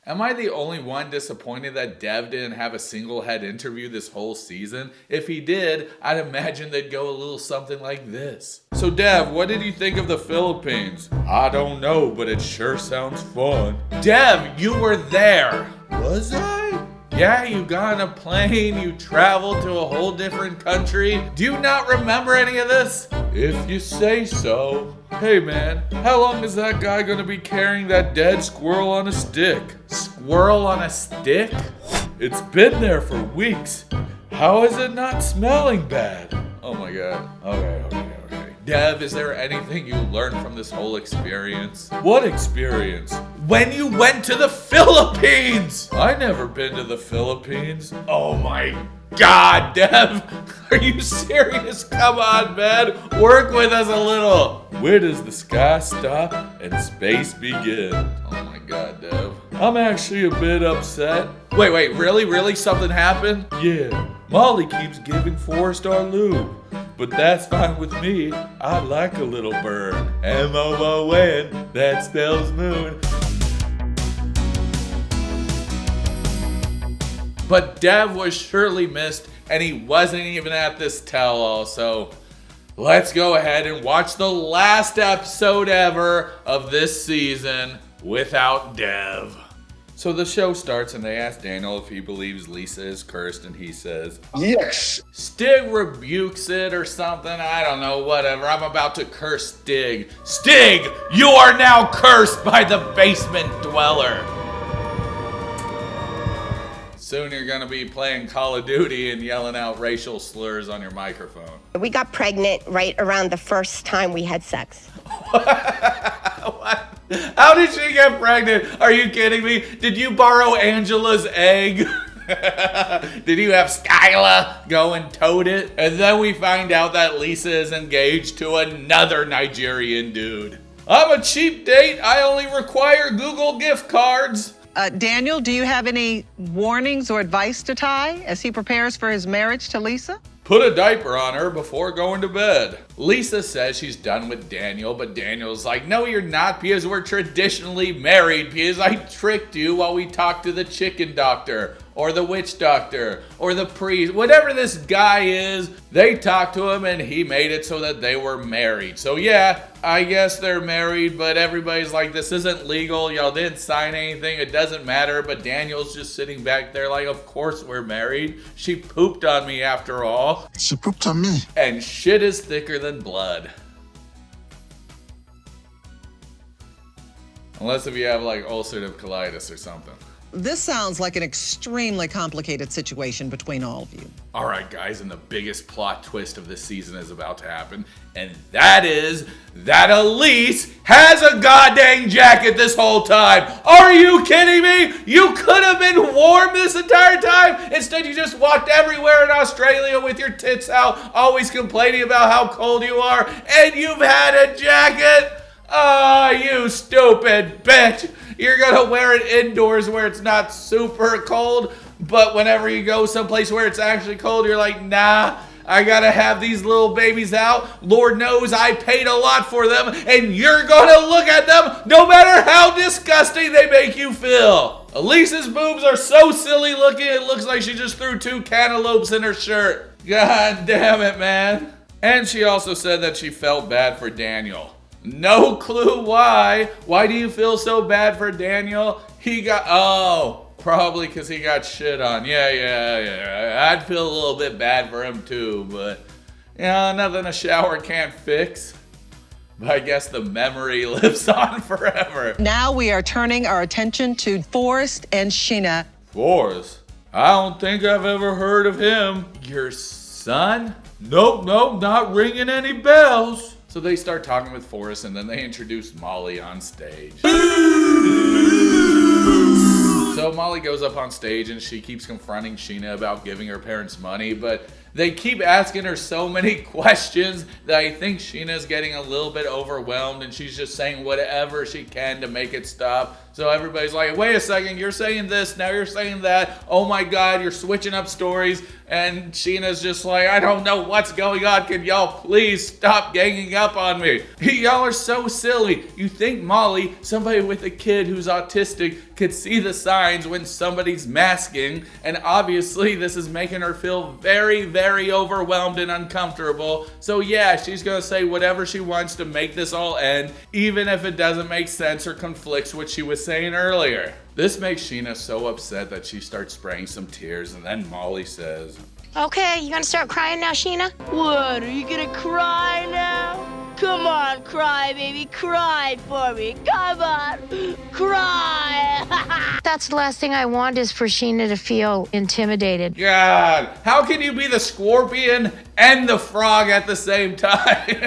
Am I the only one disappointed that Dev didn't have a single head interview this whole season? If he did, I'd imagine they'd go a little something like this. So Dev, what did you think of the Philippines? I don't know, but it sure sounds fun. Dev, you were there. Was I? Yeah, you got on a plane, you traveled to a whole different country. Do you not remember any of this? If you say so. Hey man, how long is that guy gonna be carrying that dead squirrel on a stick? Squirrel on a stick? It's been there for weeks. How is it not smelling bad? Oh my god. Okay. Dev, is there anything you learned from this whole experience? What experience? When you went to the Philippines! I never been to the Philippines. Oh my god, Dev! Are you serious? Come on, man. Work with us a little. Where does the sky stop and space begin? Oh my god, Dev. I'm actually a bit upset. Wait, really? Something happened? Yeah. Molly keeps giving Forrest our lube. But that's fine with me. I like a little burn. M-O-O-N, that spells moon. But Dev was surely missed, and he wasn't even at this tell-all, so let's go ahead and watch the last episode ever of this season without Dev. So the show starts and they ask Daniel if he believes Lisa is cursed, and he says, yes. Stig rebukes it or something, I don't know, whatever. I'm about to curse Stig. Stig, you are now cursed by the basement dweller. Soon you're gonna be playing Call of Duty and yelling out racial slurs on your microphone. We got pregnant right around the first time we had sex. What? How did she get pregnant? Are you kidding me? Did you borrow Angela's egg? Did you have Skyla go and tote it? And then we find out that Lisa is engaged to another Nigerian dude. I'm a cheap date. I only require Google gift cards. Daniel, do you have any warnings or advice to Ty as he prepares for his marriage to Lisa? Put a diaper on her before going to bed. Lisa says she's done with Daniel, but Daniel's like, no, you're not, because we're traditionally married, because I tricked you while we talked to the chicken doctor, or the witch doctor, or the priest, whatever this guy is. They talked to him and he made it so that they were married. So yeah, I guess they're married, but everybody's like, this isn't legal, y'all didn't sign anything, it doesn't matter. But Daniel's just sitting back there like, of course we're married. She pooped on me after all. She pooped on me. And shit is thicker than blood. Unless if you have like ulcerative colitis or something. This sounds like an extremely complicated situation between all of you. All right, guys, and the biggest plot twist of this season is about to happen, and that is that Elise has a goddamn jacket this whole time. Are you kidding me? You could have been warm this entire time. Instead, you just walked everywhere in Australia with your tits out, always complaining about how cold you are, and you've had a jacket? Ah, you stupid bitch. You're gonna wear it indoors where it's not super cold, but whenever you go someplace where it's actually cold, you're like, nah, I gotta have these little babies out. Lord knows I paid a lot for them, and you're gonna look at them no matter how disgusting they make you feel. Elise's boobs are so silly looking, it looks like she just threw 2 cantaloupes in her shirt. God damn it, man. And she also said that she felt bad for Daniel. No clue why. Why do you feel so bad for Daniel? Probably because he got shit on. Yeah. I'd feel a little bit bad for him too, but nothing a shower can't fix. But I guess the memory lives on forever. Now we are turning our attention to Forrest and Sheena. Forrest? I don't think I've ever heard of him. Your son? Nope, not ringing any bells. So they start talking with Forrest, and then they introduce Molly on stage. So Molly goes up on stage and she keeps confronting Sheena about giving her parents money, but They keep asking her so many questions that I think Shina's getting a little bit overwhelmed and she's just saying whatever she can to make it stop. So everybody's like, wait a second, you're saying this, now you're saying that. Oh my God, you're switching up stories. And Shina's just like, I don't know what's going on. Can y'all please stop ganging up on me? Y'all are so silly. You think Molly, somebody with a kid who's autistic, could see the signs when somebody's masking. And obviously this is making her feel very, very overwhelmed and uncomfortable. So yeah, she's gonna say whatever she wants to make this all end, even if it doesn't make sense or conflicts with what she was saying earlier. This makes Shina so upset that she starts spraying some tears, and then Molly says, Okay, you gonna start crying now, Shina? What, are you gonna cry now? Come on, cry, baby, cry for me. Come on, cry. That's the last thing I want is for Shina to feel intimidated. God, how can you be the scorpion and the frog at the same time?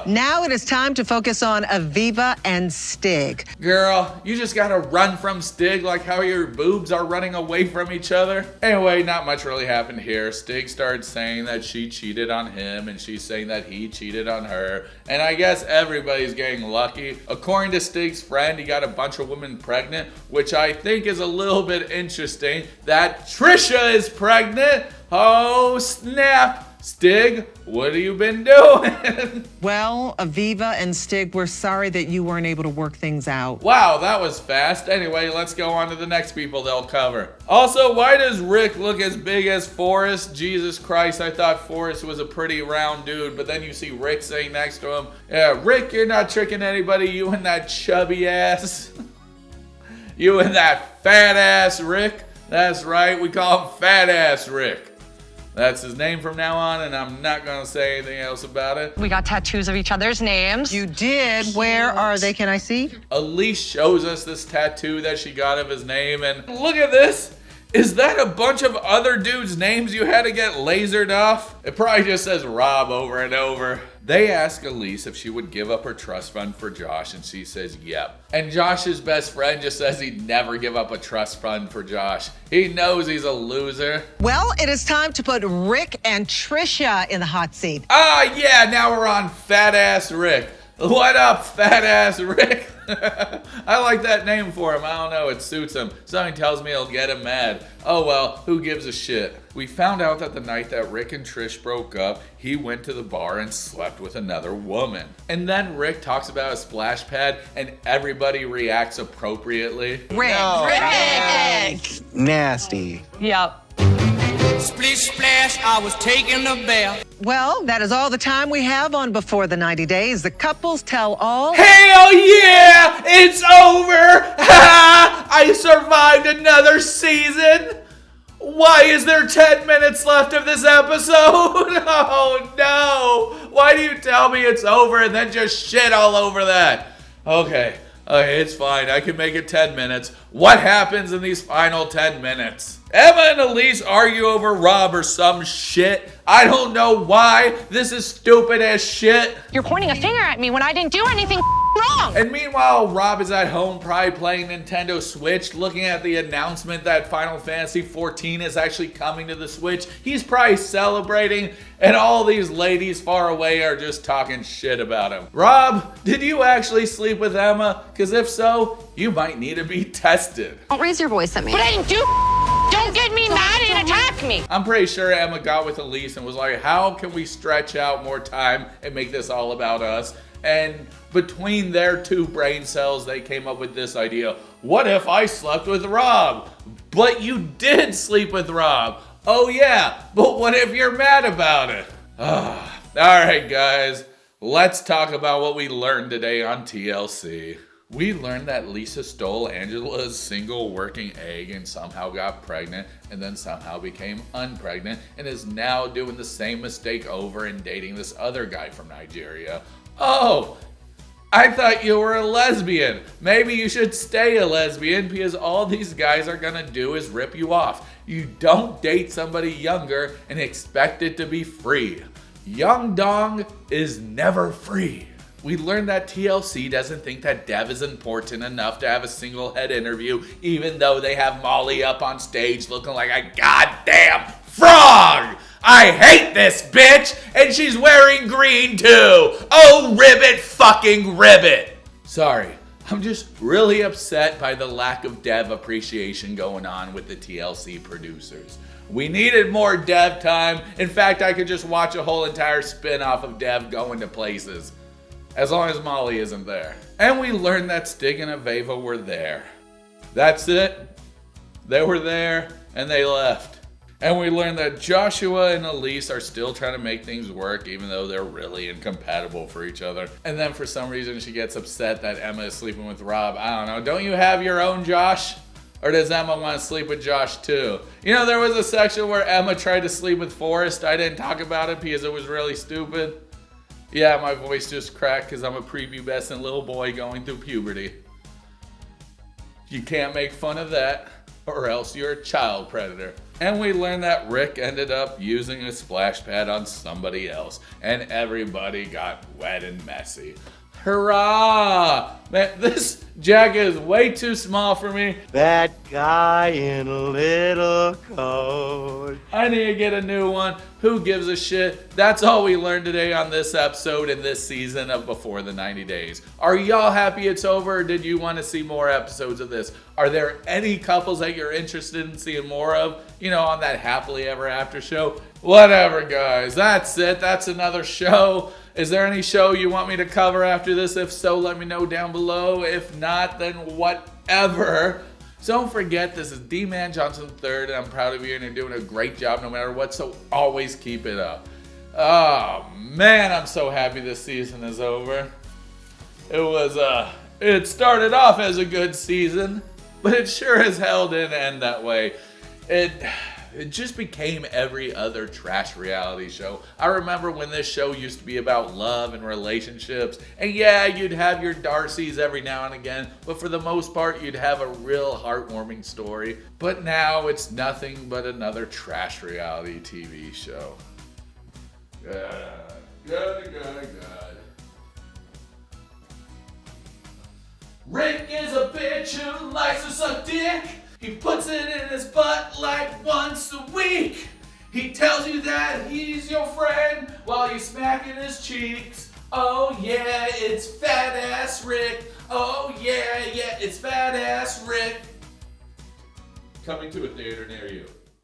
Now it is time to focus on Aviva and Stig. Girl, you just gotta run from Stig like how your boobs are running away from each other. Anyway, not much really happened here. Stig started saying that she cheated on him and she's saying that he cheated on her. And I guess everybody's getting lucky. According to Stig's friend, he got a bunch of women pregnant, which I think is a little bit interesting. That Trisha is pregnant. Oh, snap. Stig, what have you been doing? Well, Aviva and Stig, we're sorry that you weren't able to work things out. Wow, that was fast. Anyway, let's go on to the next people they'll cover. Also, why does Rick look as big as Forrest? Jesus Christ, I thought Forrest was a pretty round dude, but then you see Rick sitting next to him. Yeah, Rick, you're not tricking anybody, you and that chubby ass. You and that fat ass Rick. That's right, we call him Fat Ass Rick. That's his name from now on, and I'm not gonna say anything else about it. We got tattoos of each other's names. You did? Where are they? Can I see? Elise shows us this tattoo that she got of his name, and look at this. Is that a bunch of other dudes' names you had to get lasered off? It probably just says Rob over and over. They ask Elise if she would give up her trust fund for Josh, and she says yep. And Josh's best friend just says he'd never give up a trust fund for Josh. He knows he's a loser. Well, it is time to put Rick and Trisha in the hot seat. Ah, yeah, now we're on Fat Ass Rick. What up, Fat Ass Rick? I like that name for him. I don't know, it suits him. Something tells me it'll get him mad. Oh well, who gives a shit? We found out that the night that Rick and Trish broke up, he went to the bar and slept with another woman. And then Rick talks about a splash pad and everybody reacts appropriately. Rick. Nasty. Yep. Splish splash, I was taking a bath. Well, that is all the time we have on Before the 90 Days. The couples tell all. Hell yeah! It's over! I survived another season! Why is there 10 minutes left of this episode? Oh no! Why do you tell me it's over and then just shit all over that? Okay, it's fine. I can make it 10 minutes. What happens in these final 10 minutes? Emma and Elise argue over Rob or some shit. I don't know why. This is stupid as shit. You're pointing a finger at me when I didn't do anything wrong. And meanwhile, Rob is at home probably playing Nintendo Switch, looking at the announcement that Final Fantasy 14 is actually coming to the Switch. He's probably celebrating, and all these ladies far away are just talking shit about him. Rob, did you actually sleep with Emma? Because if so, you might need to be tested. Don't raise your voice at me. But I didn't do. Don't get me mad and attack me. I'm pretty sure Emma got with Elise and was like, how can we stretch out more time and make this all about us? And between their two brain cells, they came up with this idea. What if I slept with Rob? But you did sleep with Rob. Oh yeah, but what if you're mad about it? All right, guys, let's talk about what we learned today on TLC. We learned that Lisa stole Angela's single working egg and somehow got pregnant and then somehow became unpregnant and is now doing the same mistake over and dating this other guy from Nigeria. Oh, I thought you were a lesbian. Maybe you should stay a lesbian because all these guys are gonna do is rip you off. You don't date somebody younger and expect it to be free. Young dong is never free. We learned that TLC doesn't think that Dev is important enough to have a single head interview, even though they have Molly up on stage looking like a goddamn frog. I hate this bitch, and she's wearing green too. Oh, ribbit fucking ribbit. Sorry, I'm just really upset by the lack of dev appreciation going on with the TLC producers. We needed more dev time. In fact, I could just watch a whole entire spin-off of dev going to places. As long as Molly isn't there. And we learned that Stig and Aviva were there. That's it. They were there, and they left. And we learned that Joshua and Elise are still trying to make things work, even though they're really incompatible for each other. And then for some reason, she gets upset that Emma is sleeping with Rob. I don't know. Don't you have your own Josh? Or does Emma want to sleep with Josh too? You know, there was a section where Emma tried to sleep with Forrest. I didn't talk about it because it was really stupid. Yeah, my voice just cracked because I'm a prepubescent little boy going through puberty. You can't make fun of that, or else you're a child predator. And we learned that Rick ended up using a splash pad on somebody else, and everybody got wet and messy. Hurrah! Man, this jacket is way too small for me. That guy in a little coat. I need to get a new one. Who gives a shit? That's all we learned today on this episode and this season of Before the 90 Days. Are y'all happy it's over, or did you want to see more episodes of this? Are there any couples that you're interested in seeing more of? You know, on that Happily Ever After show? Whatever, guys. That's it. That's another show. Is there any show you want me to cover after this? If so, let me know down below. If not, then whatever. So don't forget, this is Dee-man Johnson III, and I'm proud of you, and you're doing a great job no matter what, so always keep it up. Oh, man, I'm so happy this season is over. It started off as a good season, but it sure as hell didn't end that way. It just became every other trash reality show. I remember when this show used to be about love and relationships. And yeah, you'd have your Darcys every now and again, but for the most part, you'd have a real heartwarming story. But now it's nothing but another trash reality TV show. Good. Rick is a bitch who likes to suck dick. He puts it in his butt like once a week. He tells you that he's your friend while you're smacking his cheeks. Oh yeah, it's fat ass Rick. Oh yeah, it's fat ass Rick. Coming to a theater near you.